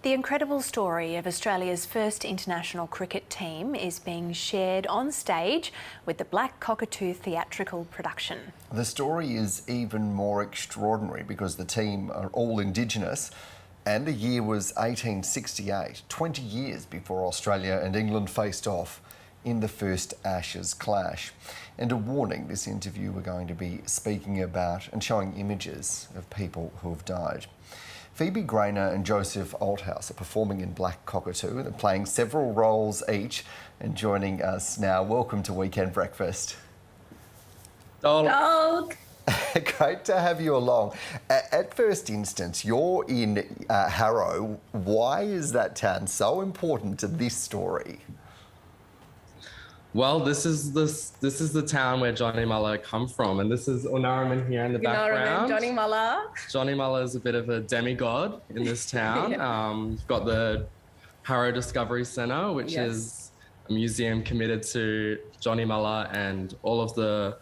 The incredible story of Australia's first international cricket team is being shared on stage with the Black Cockatoo theatrical production. The story is even more extraordinary because the team are all Indigenous and the year was 1868, 20 years before Australia and England faced off in the first Ashes clash. And a warning, this interview we're going to be speaking about and showing images of people who have died. Phoebe and Joseph Althouse are performing in Black Cockatoo. They're playing several roles each and joining us now. Welcome to Weekend Breakfast. Dog. Great to have you along. At first instance, you're in Harrow. Why is that town so important to this story? Well, this is the town where Johnny Muller come from, and this is Unaraman here in the background. Johnny Muller. Johnny Muller is a bit of a demigod in this town. You've got the Harrow Discovery Centre, which is a museum committed to Johnny Muller and all of the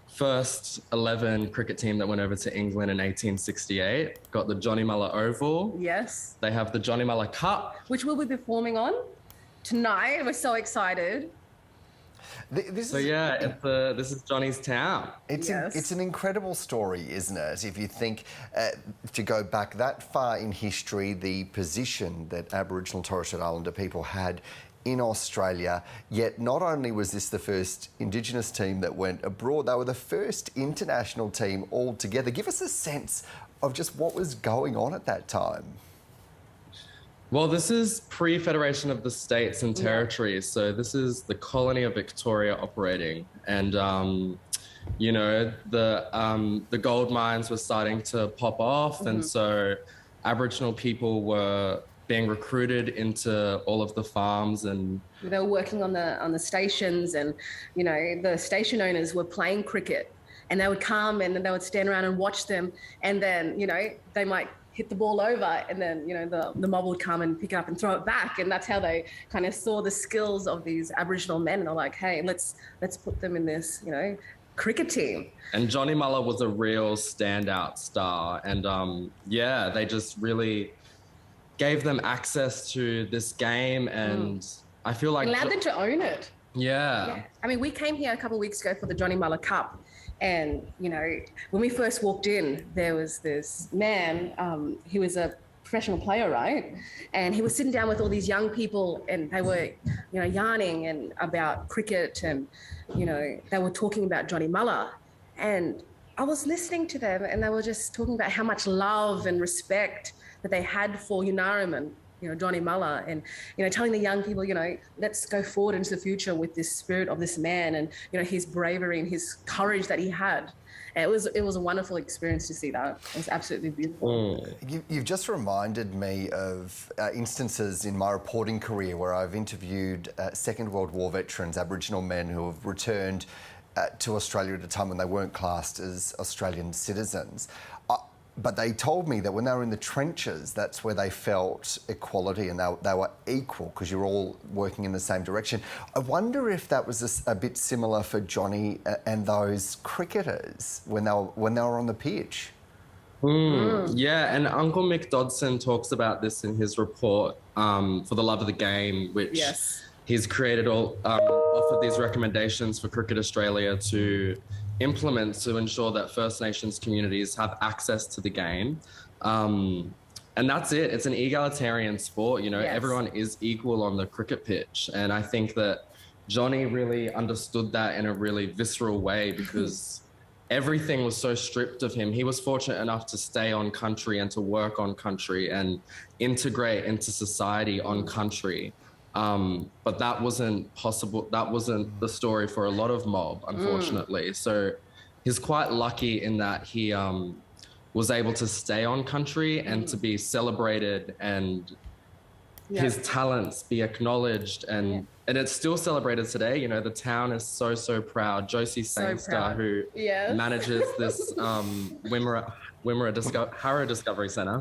first 11 cricket team that went over to England in 1868. Got the Johnny Muller Oval. Yes. They have the Johnny Muller Cup, which we'll be performing on tonight. We're so excited. This is Johnny's town. It's an incredible story, isn't it? If you think to go back that far in history, the position that Aboriginal and Torres Strait Islander people had in Australia, yet not only was this the first Indigenous team that went abroad, they were the first international team altogether. Give us a sense of just what was going on at that time. Well, this is pre-Federation of the States and Territories, so this is the colony of Victoria operating, and you know, the gold mines were starting to pop off, and so Aboriginal people were being recruited into all of the farms, and they were working on the stations, and you know, the station owners were playing cricket, and they would come and they would stand around and watch them, and then you know, they might hit the ball over, and then you know, the mob would come and pick it up and throw it back, and that's how they kind of saw the skills of these Aboriginal men, and they're like, hey, let's put them in this, you know, cricket team. And Johnny Muller was a real standout star, and they just really gave them access to this game, and I feel like allowed them to own it. Yeah. I mean, we came here a couple of weeks ago for the Johnny Muller Cup, and you know, when we first walked in, there was this man. He was a professional player, right? And he was sitting down with all these young people, and they were, you know, yarning and about cricket, and you know, they were talking about Johnny Muller, and I was listening to them, and they were just talking about how much love and respect that they had for Unaraman, you know, Johnny Muller, and you know, telling the young people, you know, let's go forward into the future with this spirit of this man, and you know, his bravery and his courage that he had. And it was a wonderful experience to see that. It was absolutely beautiful. You've just reminded me of instances in my reporting career where I've interviewed Second World War veterans, Aboriginal men who have returned to Australia at a time when they weren't classed as Australian citizens. But they told me that when they were in the trenches, that's where they felt equality, and they were equal because you're all working in the same direction. I wonder if that was a bit similar for Johnny and those cricketers when they were on the pitch. Yeah, and Uncle Mick Dodson talks about this in his report for the Love of the Game, which he's created offered these recommendations for Cricket Australia to implement to ensure that First Nations communities have access to the game. And that's it. It's an egalitarian sport. You know, everyone is equal on the cricket pitch. And I think that Johnny really understood that in a really visceral way because everything was so stripped of him. He was fortunate enough to stay on country and to work on country and integrate into society on country. But that wasn't possible. That wasn't the story for a lot of mob, unfortunately. So he's quite lucky in that he was able to stay on country and to be celebrated and his talents be acknowledged. And it's still celebrated today. You know, the town is so proud. Josie Sangster, who manages this Harrow Discovery Centre,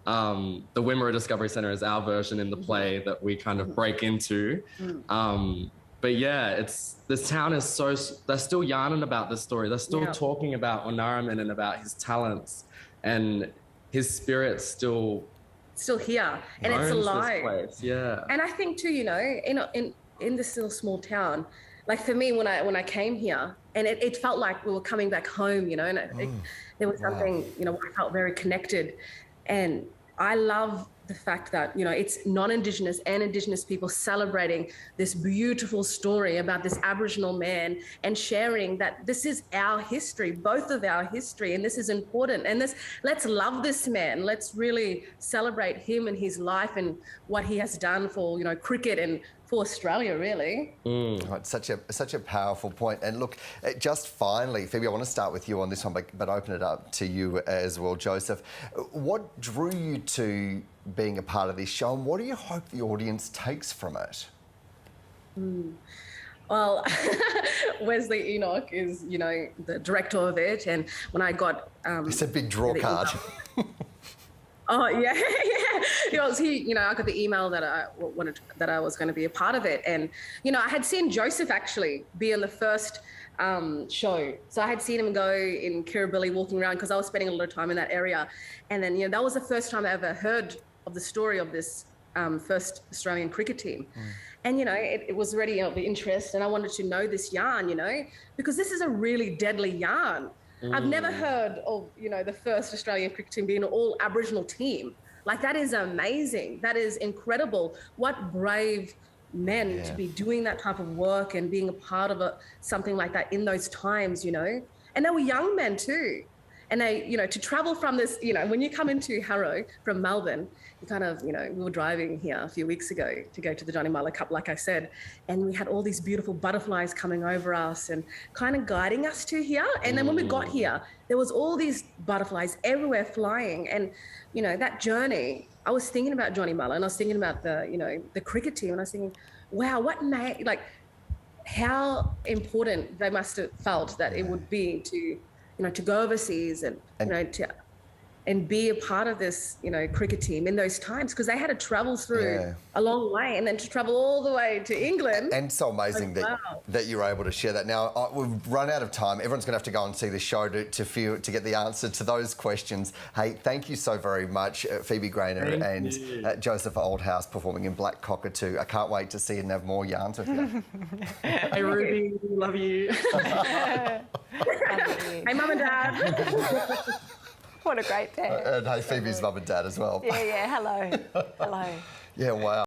the Wimmera Discovery Centre is our version in the play that we kind of break into. But yeah, this town is they're still yarning about this story. They're still talking about Unaraman and about his talents, and his spirit still still here, and it's Owns this alive. place, yeah. And I think too, you know, in this little small town, like for me, when I came here, and it felt like we were coming back home, you know, and there was something, you know, I felt very connected. And I love the fact that, you know, it's non-Indigenous and Indigenous people celebrating this beautiful story about this Aboriginal man and sharing that this is our history, both of our history, and this is important. And let's love this man. Let's really celebrate him and his life and what he has done for, you know, cricket and for Australia, really. Oh, it's such a powerful point. And look, just finally, Phoebe, I want to start with you on this one, but open it up to you as well, Joseph. What drew you to being a part of this show, and what do you hope the audience takes from it? Well, Wesley Enoch is, you know, the director of it, and when I got It's a big draw card. Oh yeah, yeah. You know, I got the email that I was going to be a part of it, and you know, I had seen Joseph actually be on the first show, so I had seen him go in Kirribilli walking around because I was spending a lot of time in that area, and then you know, that was the first time I ever heard of the story of this first Australian cricket team. And, you know, it was already of interest, and I wanted to know this yarn, you know, because this is a really deadly yarn. I've never heard of, you know, the first Australian cricket team being an all Aboriginal team. Like, that is amazing. That is incredible. What brave men to be doing that type of work and being a part of something like that in those times, you know. And they were young men too. And they, you know, to travel from this, you know, when you come into Harrow from Melbourne, you kind of, you know, we were driving here a few weeks ago to go to the Johnny Marler Cup, like I said, and we had all these beautiful butterflies coming over us and kind of guiding us to here. And then when we got here, there was all these butterflies everywhere flying. And, you know, that journey, I was thinking about Johnny Marler, and I was thinking about the, you know, the cricket team, and I was thinking, wow, like, how important they must have felt that it would be to, you know, to go overseas and you know, and be a part of this, you know, cricket team in those times, because they had to travel through a long way and then to travel all the way to England. And so amazing that you're able to share that. Now, we've run out of time. Everyone's going to have to go and see the show to get the answer to those questions. Hey, thank you so very much, Phoebe Grainer and Joseph Althouse, performing in Black Cockatoo. I can't wait to see and have more yarns with you. Hey, Ruby, love you. Hey, Mum and Dad. What a great day. And hey, Phoebe's mum and dad as well. Yeah, hello. Hello. Yeah, wow.